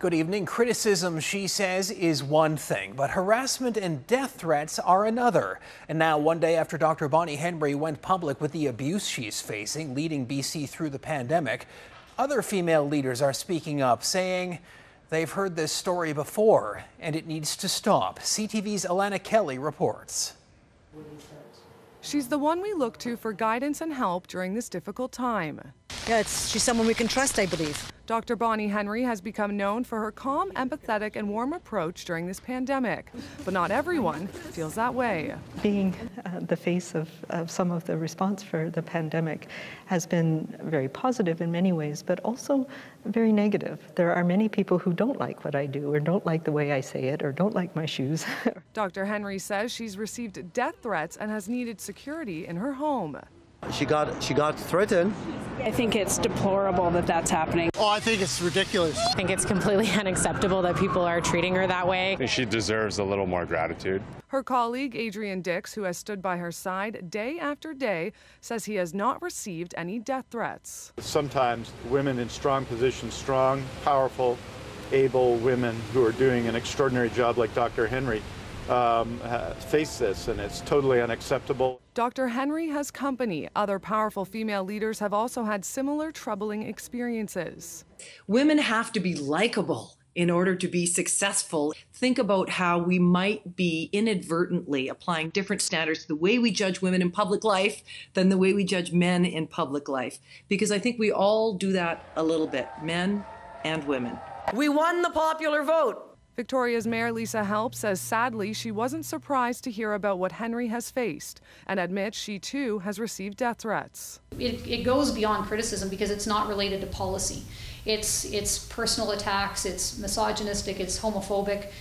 Good evening. Criticism, she says, is one thing, but harassment and death threats are another. And now, one day after Dr. Bonnie Henry went public with the abuse she's facing, leading BC through the pandemic, other female leaders are speaking up, saying they've heard this story before and it needs to stop. CTV's Alana Kelly reports. She's the one we look to for guidance and help during this difficult time. Yeah, she's someone we can trust, I believe. Dr. Bonnie Henry has become known for her calm, empathetic, and warm approach during this pandemic. But not everyone feels that way. Being the face of some of the response for the pandemic has been very positive in many ways, but also very negative. There are many people who don't like what I do, or don't like the way I say it, or don't like my shoes. Dr. Henry says she's received death threats and has needed security in her home. She got threatened. I think it's deplorable that that's happening. Oh, I think it's ridiculous. I think it's completely unacceptable that people are treating her that way. I think she deserves a little more gratitude. Her colleague, Adrian Dix, who has stood by her side day after day, says he has not received any death threats. Sometimes women in strong positions, strong, powerful, able women who are doing an extraordinary job like Dr. Henry, face this, and it's totally unacceptable. Dr. Henry has company. Other powerful female leaders have also had similar troubling experiences. Women have to be likable in order to be successful. Think about how we might be inadvertently applying different standards to the way we judge women in public life than the way we judge men in public life. Because I think we all do that a little bit, men and women. We won the popular vote. Victoria's Mayor Lisa Help says sadly she wasn't surprised to hear about what Henry has faced and admits she too has received death threats. It goes beyond criticism because it's not related to policy. It's personal attacks, it's misogynistic, it's homophobic.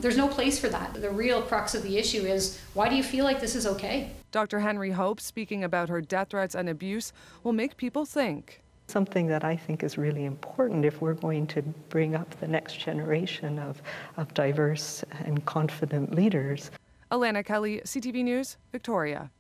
There's no place for that. The real crux of the issue is, why do you feel like this is okay? Dr. Henry hopes speaking about her death threats and abuse will make people think. Something that I think is really important if we're going to bring up the next generation of diverse and confident leaders. Alana Kelly, CTV News, Victoria.